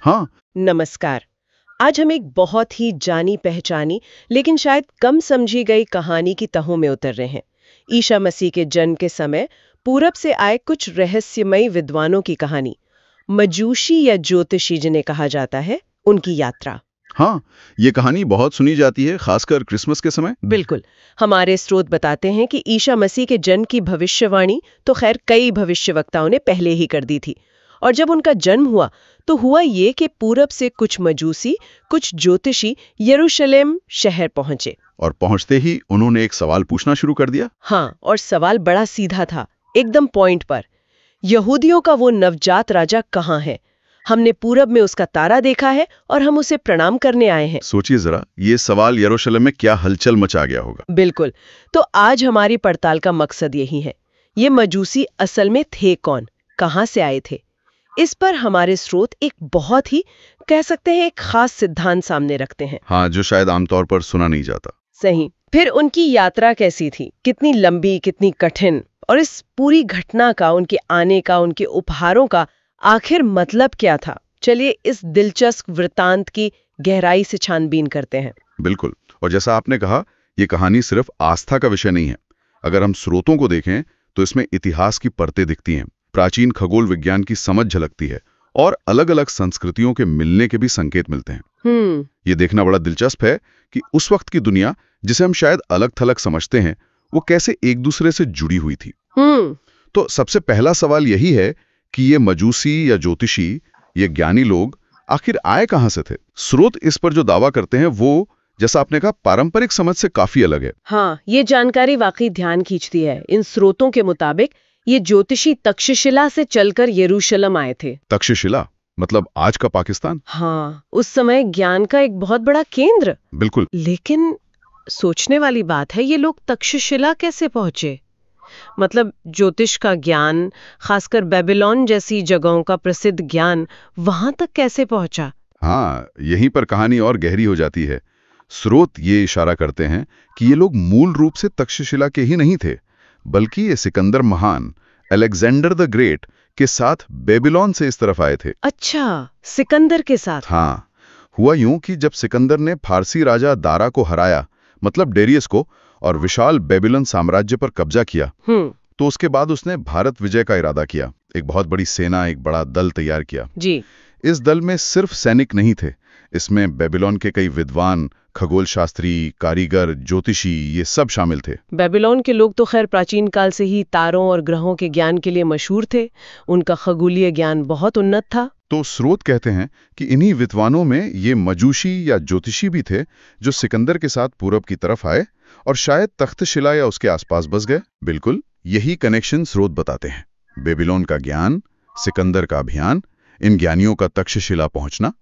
हाँ। नमस्कार। आज हम एक बहुत ही जानी पहचानी लेकिन शायद कम समझी गई कहानी की तहों में उतर रहे हैं। ईसा मसीह के जन्म के समय पूरब से आए कुछ रहस्यमयी विद्वानों की कहानी, मजूसी या ज्योतिषी जिन्हें कहा जाता है, उनकी यात्रा। हाँ, ये कहानी बहुत सुनी जाती है, खासकर क्रिसमस के समय। बिल्कुल। हमारे स्रोत बताते हैं कि ईसा मसीह के जन्म की भविष्यवाणी तो खैर कई भविष्यवक्ताओं ने पहले ही कर दी थी, और जब उनका जन्म हुआ तो हुआ ये कि पूरब से कुछ मजूसी, कुछ ज्योतिषी यरूशलेम शहर पहुंचे। और पहुंचते ही उन्होंने एक सवाल पूछना शुरू कर दिया। हाँ, और सवाल बड़ा सीधा था, एकदम पॉइंट पर। यहूदियों का वो नवजात राजा कहाँ है? हमने पूरब में उसका तारा देखा है और हम उसे प्रणाम करने आए हैं। सोचिए जरा, ये सवाल यरूशलेम में क्या हलचल मचा गया होगा। बिल्कुल। तो आज हमारी पड़ताल का मकसद यही है। ये मजूसी असल में थे कौन, कहाँ से आए थे? इस पर हमारे स्रोत एक बहुत ही, कह सकते हैं, एक खास सिद्धांत सामने रखते हैं। हाँ, जो शायद आमतौर पर सुना नहीं जाता। सही। फिर उनकी यात्रा कैसी थी, कितनी लंबी, कितनी कठिन, और इस पूरी घटना का, उनके आने का, उनके उपहारों का आखिर मतलब क्या था? चलिए इस दिलचस्प वृतांत की गहराई से छानबीन करते हैं। बिल्कुल। और जैसा आपने कहा, ये कहानी सिर्फ आस्था का विषय नहीं है। अगर हम स्रोतों को देखें तो इसमें इतिहास की परतें दिखती हैं, प्राचीन खगोल विज्ञान की समझ झलकती है, और अलग अलग संस्कृतियों के मिलने के भी संकेत मिलते हैं। ये देखना बड़ा दिलचस्प है कि उस वक्त की दुनिया, जिसे हम शायद अलग थलग समझते हैं, वो कैसे एक दूसरे से जुड़ी हुई थी। तो सबसे पहला सवाल यही है कि ये मजूसी या ज्योतिषी, ये ज्ञानी लोग आखिर आए कहां से थे? स्रोत इस पर जो दावा करते हैं वो, जैसा आपने कहा, पारंपरिक समझ से काफी अलग है। हाँ, ये जानकारी वाकई ध्यान खींचती है। इन स्रोतों के मुताबिक ये ज्योतिषी तक्षशिला से चलकर यरूशलेम आए थे। तक्षशिला मतलब आज का पाकिस्तान? हाँ, उस समय ज्ञान का एक बहुत बड़ा केंद्र। बिल्कुल। लेकिन सोचने वाली बात है, ये लोग तक्षशिला कैसे पहुंचे? मतलब ज्योतिष का ज्ञान, खासकर बेबीलोन जैसी जगहों का प्रसिद्ध ज्ञान, वहां तक कैसे पहुंचा? हाँ, यहीं पर कहानी और गहरी हो जाती है। स्रोत ये इशारा करते हैं कि ये लोग मूल रूप से तक्षशिला के ही नहीं थे, बल्कि ये सिकंदर महान, अलेक्जेंडर द ग्रेट के साथ बेबीलोन से इस तरफ आए थे। अच्छा, सिकंदर के साथ? हाँ, हुआ यूं कि जब सिकंदर ने फारसी राजा दारा को हराया, मतलब डेरियस को, और विशाल बेबीलोन साम्राज्य पर कब्जा किया, तो उसके बाद उसने भारत विजय का इरादा किया। एक बहुत बड़ी सेना, एक बड़ा दल तैयार किया जी। इस दल में सिर्फ सैनिक नहीं थे, इसमें बेबीलोन के कई विद्वान, खगोल शास्त्री, कारीगर, ज्योतिषी, ये सब शामिल थे। बेबीलोन के लोग तो खैर प्राचीन काल से ही तारों और ग्रहों के ज्ञान के लिए मशहूर थे। उनका खगोलीय ज्ञान बहुत उन्नत था। तो स्रोत कहते हैं कि इन्हीं विद्वानों में ये मजूसी या ज्योतिषी भी थे, जो सिकंदर के साथ पूरब की तरफ आए और शायद तख्तशिला या उसके आसपास बस गए। बिल्कुल, यही कनेक्शन स्रोत बताते हैं। बेबीलोन का ज्ञान, सिकंदर का अभियान, इन ज्ञानियों का तक्षशिला पहुंचना,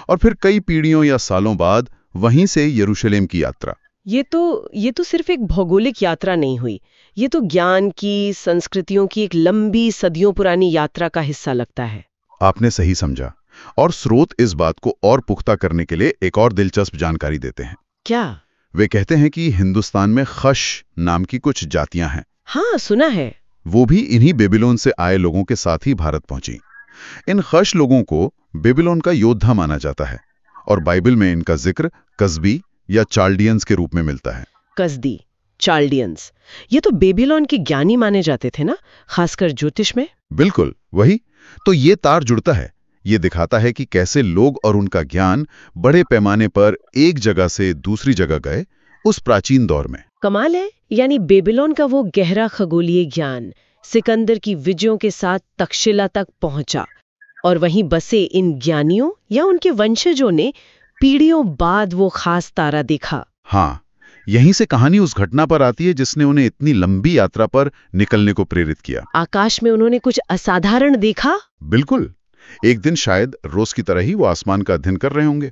और फिर कई पीढ़ियों या सालों बाद वहीं से यरूशलेम की यात्रा। ये तो सिर्फ एक भौगोलिक यात्रा नहीं हुई, ये तो ज्ञान की, संस्कृतियों की एक लंबी, सदियों पुरानी यात्रा का हिस्सा लगता है। आपने सही समझा। और स्रोत इस बात को और पुख्ता करने के लिए एक और दिलचस्प जानकारी देते हैं। क्या? वे कहते हैं कि हिंदुस्तान में खश नाम की कुछ जातियां हैं। हाँ, सुना है। वो भी इन्हीं बेबीलोन से आए लोगों के साथ ही भारत पहुंची। इन खश लोगों को बेबीलोन का योद्धा माना जाता है, और बाइबल में इनका जिक्र कस्बी या चाल्डियंस के रूप में मिलता है। कसदी, चाल्डियंस, ये तो बेबीलोन के ज्ञानी माने जाते थे ना, खासकर ज्योतिष में। बिल्कुल वही। तो ये तार जुड़ता है। ये दिखाता है कि कैसे लोग और उनका ज्ञान बड़े पैमाने पर एक जगह से दूसरी जगह गए उस प्राचीन दौर में। कमाल है। यानी बेबीलोन का वो गहरा खगोलीय ज्ञान सिकंदर की विजयों के साथ तक्षशिला तक पहुंचा, और वहीं बसे इन ज्ञानियों या उनके वंशजों ने पीढ़ियों बाद वो खास तारा देखा। हाँ, यहीं से कहानी उस घटना पर आती है जिसने उन्हें इतनी लंबी यात्रा पर निकलने को प्रेरित किया। आकाश में उन्होंने कुछ असाधारण देखा। बिल्कुल। एक दिन शायद रोज की तरह ही वो आसमान का अध्ययन कर रहे होंगे,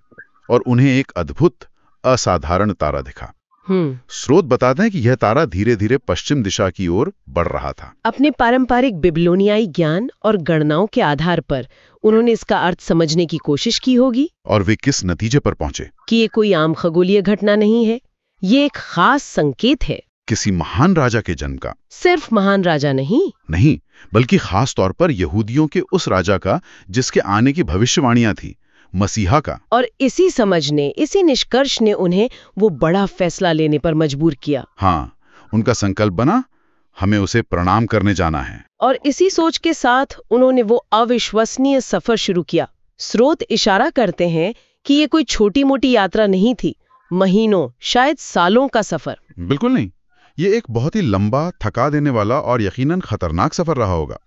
और उन्हें एक अद्भुत, असाधारण तारा दिखा। स्रोत बताते हैं कि यह तारा धीरे धीरे पश्चिम दिशा की ओर बढ़ रहा था। अपने पारंपरिक बेबीलोनियाई ज्ञान और गणनाओं के आधार पर उन्होंने इसका अर्थ समझने की कोशिश की होगी। और वे किस नतीजे पर पहुंचे? कि ये कोई आम खगोलीय घटना नहीं है, ये एक खास संकेत है। किसी महान राजा के जन्म का। सिर्फ महान राजा नहीं, बल्कि खास तौर पर यहूदियों के उस राजा का जिसके आने की भविष्यवाणियां थी, मसीहा का। और इसी समझ ने, इसी निष्कर्ष ने उन्हें वो बड़ा फैसला लेने पर मजबूर किया। हाँ, उनका संकल्प बना, हमें उसे प्रणाम करने जाना है। और इसी सोच के साथ उन्होंने वो अविश्वसनीय सफर शुरू किया। स्रोत इशारा करते हैं कि ये कोई छोटी मोटी यात्रा नहीं थी, महीनों, शायद सालों का सफर। बिल्कुल नहीं, ये एक बहुत ही लंबा, थका देने वाला और यकीनन खतरनाक सफर रहा होगा।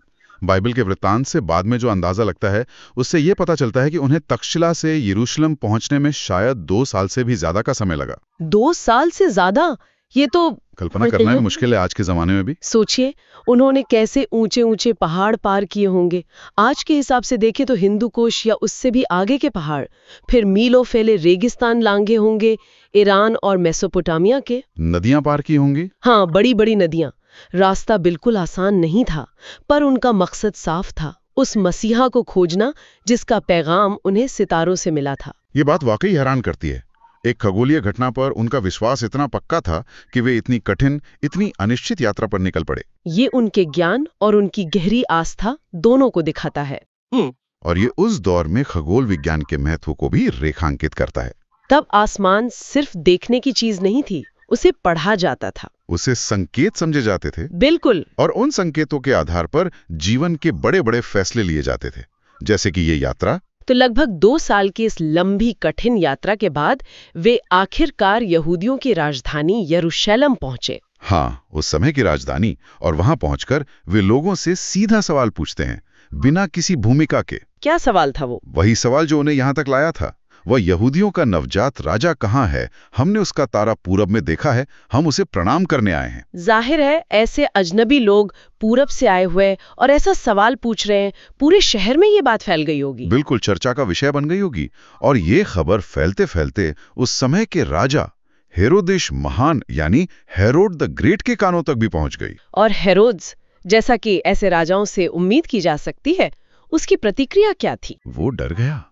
बाइबल के वृत्तांत से बाद में जो अंदाजा लगता है, उससे ये पता चलता है कि उन्हें तक्षशिला से यरूशलेम पहुंचने में शायद 2 साल से भी ज्यादा का समय लगा। 2 साल से ज्यादा? ये तो कल्पना करना ही मुश्किल है आज के जमाने में भी। सोचिए, उन्होंने कैसे ऊंचे ऊंचे पहाड़ पार किए होंगे। आज के हिसाब से देखें तो हिंदू कुश या उससे भी आगे के पहाड़, फिर मीलों फैले रेगिस्तान लांघे होंगे, ईरान और मेसोपोटामिया के। नदियां पार की होंगी। हाँ, बड़ी बड़ी नदियां। रास्ता बिल्कुल आसान नहीं था, पर उनका मकसद साफ था, उस मसीहा को खोजना जिसका पैगाम उन्हें सितारों से मिला था। ये बात वाकई हैरान करती है। एक खगोलीय घटना पर उनका विश्वास इतना पक्का था कि वे इतनी कठिन, इतनी अनिश्चित यात्रा पर निकल पड़े। ये उनके ज्ञान और उनकी गहरी आस्था दोनों को दिखाता है। और ये उस दौर में खगोल विज्ञान के महत्व को भी रेखांकित करता है। तब आसमान सिर्फ देखने की चीज नहीं थी, उसे पढ़ा जाता था। उसे संकेत समझे जाते थे। बिल्कुल। और उन संकेतों के आधार पर जीवन के बड़े बड़े फैसले लिए जाते थे, जैसे कि ये यात्रा। तो लगभग 2 साल की इस लंबी कठिन यात्रा के बाद वे आखिरकार यहूदियों की राजधानी यरूशलेम पहुंचे। हाँ, उस समय की राजधानी। और वहां पहुंचकर वे लोगों से सीधा सवाल पूछते हैं, बिना किसी भूमिका के। क्या सवाल था वो? वही सवाल जो उन्हें यहां तक लाया था। वह यहूदियों का नवजात राजा कहाँ है? हमने उसका तारा पूरब में देखा है, हम उसे प्रणाम करने आए हैं। जाहिर है, ऐसे अजनबी लोग पूरब से आए हुए और ऐसा सवाल पूछ रहे हैं, पूरे शहर में ये बात फैल गई होगी। बिल्कुल, चर्चा का विषय बन गई होगी। और ये खबर फैलते फैलते उस समय के राजा हेरोदेश महान यानी हेरोड द ग्रेट के कानों तक भी पहुंच गई। और हेरोद्स, जैसा कि ऐसे राजाओं से उम्मीद की जा सकती है, उसकी प्रतिक्रिया क्या थी? वो डर गया,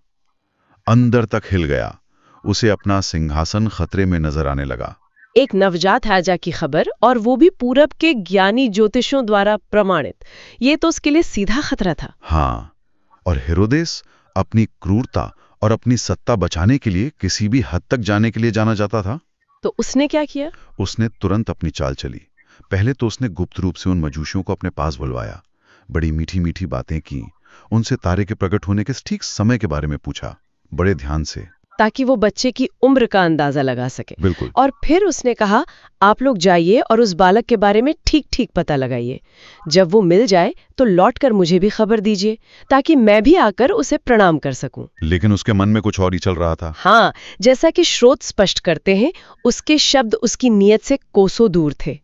अंदर तक हिल गया। उसे अपना सिंहासन खतरे में नजर आने लगा। एक नवजात राजा की खबर, और वो भी पूरब के ज्ञानी ज्योतिषों द्वारा प्रमाणित। ये तो उसके लिए सीधा खतरा था। हाँ, और हेरोदेस अपनी क्रूरता और अपनी सत्ता बचाने के लिए किसी भी हद तक जाने के लिए जाना जाता था। तो उसने क्या किया? उसने तुरंत अपनी चाल चली। पहले तो उसने गुप्त रूप से उन मजूसियों को अपने पास बुलवाया, बड़ी मीठी मीठी बातें की, उनसे तारे के प्रकट होने के ठीक समय के बारे में पूछा, बड़े ध्यान से, ताकि वो बच्चे की उम्र का अंदाजा लगा सके। बिल्कुल। और फिर उसने कहा, आप लोग जाइए और उस बालक के बारे में ठीक ठीक पता लगाइए। जब वो मिल जाए तो लौटकर मुझे भी खबर दीजिए, ताकि मैं भी आकर उसे प्रणाम कर सकूं। लेकिन उसके मन में कुछ और ही चल रहा था। हाँ, जैसा कि स्रोत स्पष्ट करते हैं, उसके शब्द उसकी नीयत से कोसों दूर थे।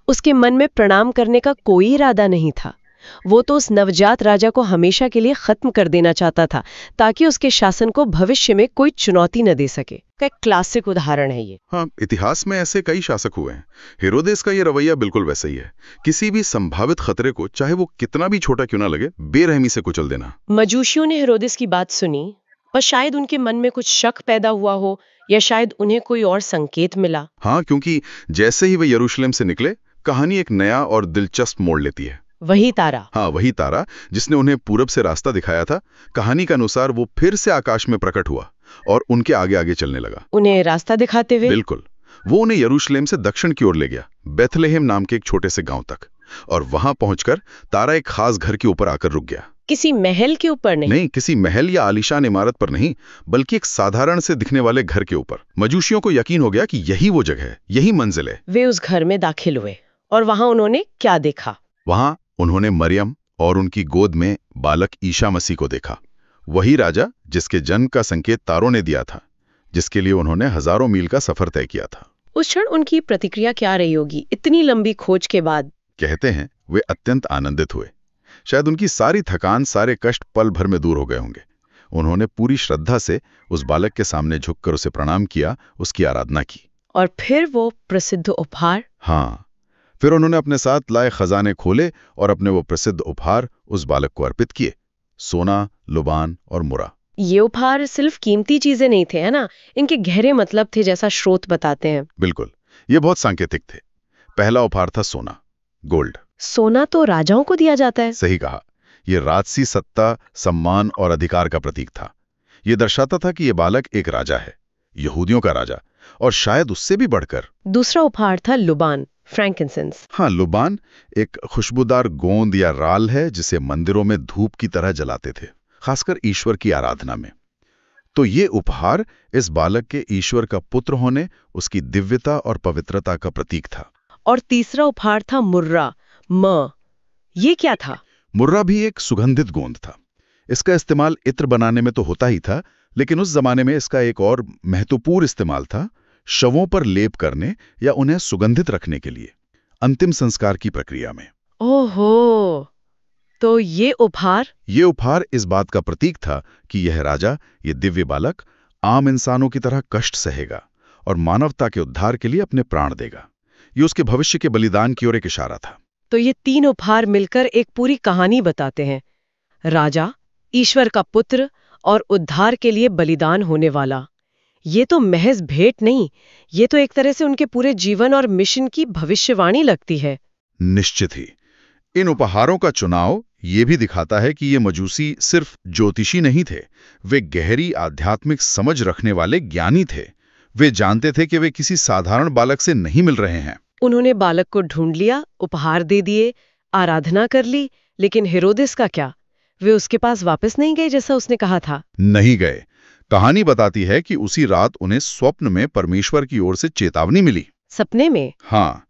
उसके मन में प्रणाम करने का कोई इरादा नहीं था। वो तो उस नवजात राजा को हमेशा के लिए खत्म कर देना चाहता था, ताकि उसके शासन को भविष्य में कोई चुनौती न दे सके। एक क्लासिक उदाहरण है ये। हाँ, इतिहास में ऐसे कई शासक हुए हैं। हेरोदेस का ये रवैया बिल्कुल वैसा ही है। किसी भी संभावित खतरे को, चाहे वो कितना भी छोटा क्यों ना लगे, बेरहमी से कुचल देना। मजूशियों ने हेरोदेस की बात सुनी, पर शायद उनके मन में कुछ शक पैदा हुआ हो, या शायद उन्हें कोई और संकेत मिला। हाँ, क्योंकि जैसे ही वे यरूशलेम से निकले, कहानी एक नया और दिलचस्प मोड़ लेती है। वही तारा। हाँ, वही तारा जिसने उन्हें पूरब से रास्ता दिखाया था। कहानी के अनुसार वो फिर से आकाश में प्रकट हुआ और उनके आगे आगे चलने लगा, उन्हें रास्ता दिखाते हुए। बिल्कुल। वो उन्हें यरूशलेम से दक्षिण की ओर ले गया, बेथलेहेम नाम के एक छोटे से गांव तक। और वहां पहुंचकर तारा एक खास घर के ऊपर आकर रुक गया। किसी महल के ऊपर नहीं, किसी महल या आलीशान इमारत पर नहीं, बल्कि एक साधारण से दिखने वाले घर के ऊपर। मजूशियों को यकीन हो गया कि यही वो जगह है, यही मंजिल है। वे उस घर में दाखिल हुए, और वहां उन्होंने क्या देखा? वहां उन्होंने मरियम और उनकी गोद में बालक ईशा मसीह को देखा। वही राजा जिसके जन्म का संकेत तारों ने दिया था, जिसके लिए उन्होंने हजारों मील का सफर तय किया था। उस क्षण उनकी प्रतिक्रिया क्या रही होगी, इतनी लंबी खोज के बाद? कहते हैं वे अत्यंत आनंदित हुए। शायद उनकी सारी थकान, सारे कष्ट पल भर में दूर हो गए होंगे। उन्होंने पूरी श्रद्धा से उस बालक के सामने झुककर उसे प्रणाम किया, उसकी आराधना की। और फिर वो प्रसिद्ध उपहार? हाँ, फिर उन्होंने अपने साथ लाए खजाने खोले और अपने वो प्रसिद्ध उपहार उस बालक को अर्पित किए, सोना, लुबान और मुरा। ये उपहार सिर्फ कीमती चीजें नहीं थे, है ना? इनके गहरे मतलब थे, जैसा स्रोत बताते हैं। बिल्कुल, ये बहुत सांकेतिक थे। पहला उपहार था सोना, गोल्ड। सोना तो राजाओं को दिया जाता है। सही कहा। ये राजसी सत्ता, सम्मान और अधिकार का प्रतीक था। ये दर्शाता था कि ये बालक एक राजा है, यहूदियों का राजा, और शायद उससे भी बढ़कर। दूसरा उपहार था लुबान, फ्रैंकिंसेंस। हाँ, लुबान एक खुशबूदार गोंद या राल है जिसे मंदिरों में धूप की तरह जलाते थे, खासकर ईश्वर की आराधना में। तो ये उपहार इस बालक के ईश्वर का पुत्र होने, उसकी दिव्यता और पवित्रता का प्रतीक था। और तीसरा उपहार था मुर्रा, ये क्या था? मुर्रा भी एक सुगंधित गोंद था। इसका इस्तेमाल इत्र बनाने में तो होता ही था, लेकिन उस जमाने में इसका एक और महत्वपूर्ण इस्तेमाल था, शवों पर लेप करने या उन्हें सुगंधित रखने के लिए अंतिम संस्कार की प्रक्रिया में। ओहो, तो ये उपहार इस बात का प्रतीक था कि यह राजा, ये दिव्य बालक, आम इंसानों की तरह कष्ट सहेगा और मानवता के उद्धार के लिए अपने प्राण देगा। ये उसके भविष्य के बलिदान की ओर एक इशारा था। तो ये तीन उपहार मिलकर एक पूरी कहानी बताते हैं। राजा, ईश्वर का पुत्र और उद्धार के लिए बलिदान होने वाला। ये तो महज भेंट नहीं, ये तो एक तरह से उनके पूरे जीवन और मिशन की भविष्यवाणी लगती है। निश्चित ही। इन उपहारों का चुनाव ये भी दिखाता है कि ये मजूसी सिर्फ ज्योतिषी नहीं थे, वे गहरी आध्यात्मिक समझ रखने वाले ज्ञानी थे। वे जानते थे कि वे किसी साधारण बालक से नहीं मिल रहे हैं। उन्होंने बालक को ढूंढ लिया, उपहार दे दिए, आराधना कर ली, लेकिन हेरोदेस का क्या? वे उसके पास वापस नहीं गए जैसा उसने कहा था? नहीं गए। कहानी बताती है कि उसी रात उन्हें स्वप्न में परमेश्वर की ओर से चेतावनी मिली। सपने में? हाँ,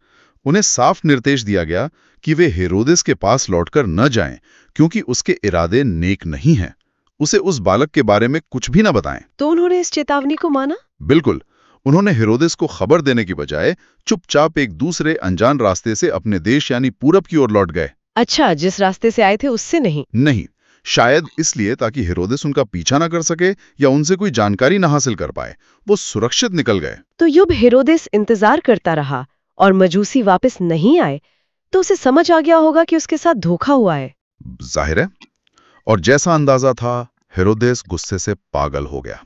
उन्हें साफ निर्देश दिया गया कि वे हेरोदेस के पास लौटकर न जाएं, क्योंकि उसके इरादे नेक नहीं हैं। उसे उस बालक के बारे में कुछ भी न बताएं। तो उन्होंने इस चेतावनी को माना? बिल्कुल। उन्होंने हेरोदेस को खबर देने की बजाय चुपचाप एक दूसरे अनजान रास्ते से अपने देश यानी पूरब की ओर लौट गए। अच्छा, जिस रास्ते से आए थे उससे नहीं? नहीं, शायद इसलिए ताकि हेरोदेस उनका पीछा न कर सके या उनसे कोई जानकारी न हासिल कर पाए। वो सुरक्षित निकल गए। तो युब हेरोदेस इंतजार करता रहा और मजूसी वापस नहीं आए, तो उसे समझ आ गया होगा कि उसके साथ धोखा हुआ है। जाहिर है। और जैसा अंदाजा था, हेरोदेस गुस्से से पागल हो गया।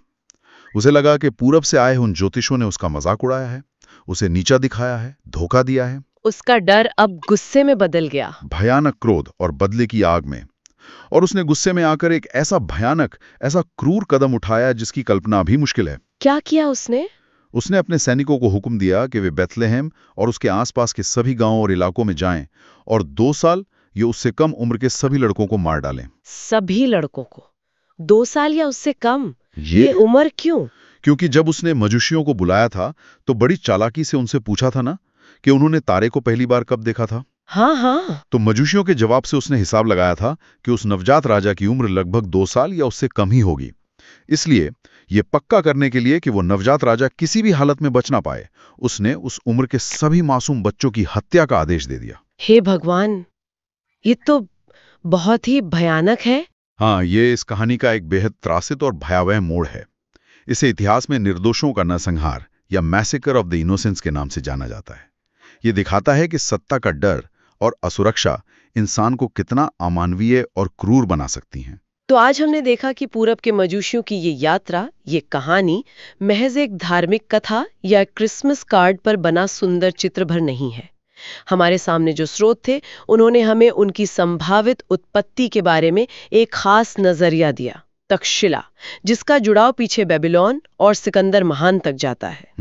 उसे लगा कि पूरब से आए उन ज्योतिषों ने उसका मजाक उड़ाया है, उसे नीचा दिखाया है, धोखा दिया है। उसका डर अब गुस्से में बदल गया, भयानक क्रोध और बदले की आग में। और उसने गुस्से में आकर एक ऐसा भयानक, ऐसा क्रूर कदम उठाया जिसकी कल्पना भी मुश्किल है। क्या किया उसने? उसने अपने सैनिकों को हुक्म दिया कि वे बेथलेहेम और उसके आसपास के सभी गांवों और इलाकों में जाएं और 2 साल या उससे कम उम्र के सभी लड़कों को मार डालें। सभी लड़कों को? 2 साल या उससे कम? ये उम्र क्यों? क्योंकि जब उसने मजूशियों को बुलाया था तो बड़ी चालाकी से उनसे पूछा था ना कि उन्होंने तारे को पहली बार कब देखा था। हाँ। तो मजूशियों के जवाब से उसने हिसाब लगाया था कि उस नवजात राजा की उम्र लगभग 2 साल या उससे कम ही होगी। इसलिए ये पक्का करने के लिए कि वो नवजात राजा किसी भी हालत में बच ना पाए, उसने उस उम्र के सभी मासूम बच्चों की हत्या का आदेश दे दिया। हे भगवान, ये तो बहुत ही भयानक है। हाँ, ये इस कहानी का एक बेहद त्रासित और भयावह मोड़ है। इसे इतिहास में निर्दोषों का नरसंहार या मैसेकर ऑफ द इनोसेंट्स के नाम से जाना जाता है। ये दिखाता है कि सत्ता का डर और असुरक्षा इंसान को कितना अमानवीय और क्रूर बना सकती हैं। तो आज हमने देखा कि पूरब के मजूशियों की ये यात्रा, ये कहानी महज एक धार्मिक कथा या क्रिसमस कार्ड पर बना सुंदर चित्र भर नहीं है। हमारे सामने जो स्रोत थे, उन्होंने हमें उनकी संभावित उत्पत्ति के बारे में एक खास नजरिया दिया, तक्षशिला, जिसका जुड़ाव पीछे बेबीलोन और सिकंदर महान तक जाता है।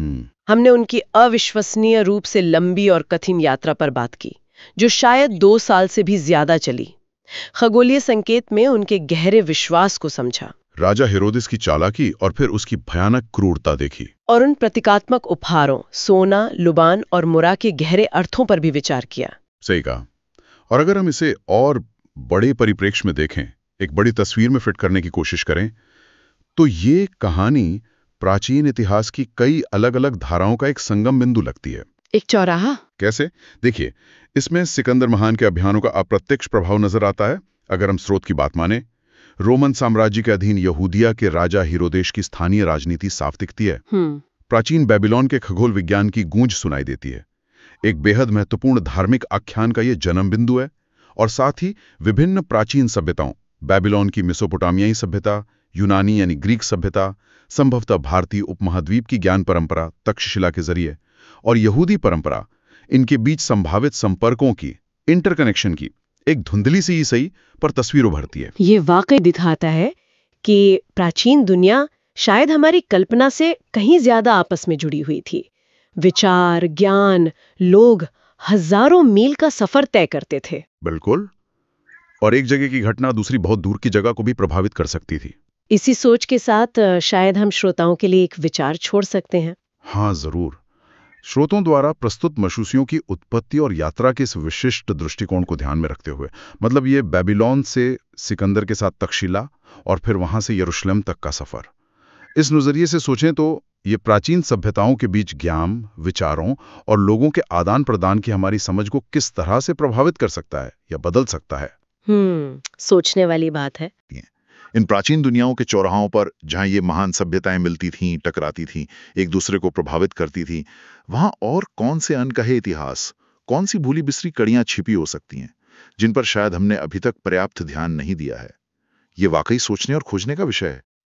हमने उनकी अविश्वसनीय रूप से लंबी और कठिन यात्रा पर बात की, जो शायद 2 साल से भी ज्यादा चली। खगोलीय संकेत में उनके गहरे विश्वास को समझा, राजा हेरोदेस की चालाकी और फिर उसकी भयानक क्रूरता देखी, और उन प्रतीकात्मक उपहारों सोना, लुबान और मुरा के गहरे अर्थों पर भी विचार किया। सही कहा। और अगर हम इसे और बड़े परिप्रेक्ष्य में देखें, एक बड़ी तस्वीर में फिट करने की कोशिश करें, तो ये कहानी प्राचीन इतिहास की कई अलग अलग धाराओं का एक संगम बिंदु लगती है। एक चौराहा? कैसे? देखिए, इसमें सिकंदर महान के अभियानों का अप्रत्यक्ष प्रभाव नजर आता है। अगर हम स्रोत की बात माने, रोमन साम्राज्य के अधीन यहूदिया के राजा हेरोदेस की स्थानीय राजनीति साफ दिखती है। प्राचीन बेबीलोन के खगोल विज्ञान की गूंज सुनाई देती है। एक बेहद महत्वपूर्ण धार्मिक आख्यान का ये जन्म बिंदु है। और साथ ही विभिन्न प्राचीन सभ्यताओं, बेबीलोन की मेसोपोटामियाई सभ्यता, यूनानी यानी ग्रीक सभ्यता, संभवतः भारतीय उपमहाद्वीप की ज्ञान परंपरा तक्षशिला के जरिए, और यहूदी परंपरा, इनके बीच संभावित संपर्कों की, इंटरकनेक्शन की एक धुंधली सी ही सही पर तस्वीर उभरती है। ये वाकई दिखाता है कि प्राचीन दुनिया शायद हमारी कल्पना से कहीं ज्यादा आपस में जुड़ी हुई थी। विचार, ज्ञान, लोग हजारों मील का सफर तय करते थे। बिल्कुल। और एक जगह की घटना दूसरी बहुत दूर की जगह को भी प्रभावित कर सकती थी। इसी सोच के साथ शायद हम श्रोताओं के लिए एक विचार छोड़ सकते हैं। हाँ, जरूर। श्रोतों द्वारा प्रस्तुत मशूसियों की उत्पत्ति और यात्रा के इस विशिष्ट दृष्टिकोण को ध्यान में रखते हुए, मतलब ये बेबीलोन से सिकंदर के साथ तक्षशिला और फिर वहां से यरूशलेम तक का सफर, इस नजरिए से सोचें तो ये प्राचीन सभ्यताओं के बीच ज्ञान, विचारों और लोगों के आदान प्रदान की हमारी समझ को किस तरह से प्रभावित कर सकता है या बदल सकता है। सोचने वाली बात है। इन प्राचीन दुनियाओं के चौराहों पर जहां ये महान सभ्यताएं मिलती थीं, टकराती थीं, एक दूसरे को प्रभावित करती थीं, वहां और कौन से अनकहे इतिहास, कौन सी भूली बिसरी कड़ियां छिपी हो सकती हैं, जिन पर शायद हमने अभी तक पर्याप्त ध्यान नहीं दिया है। ये वाकई सोचने और खोजने का विषय है।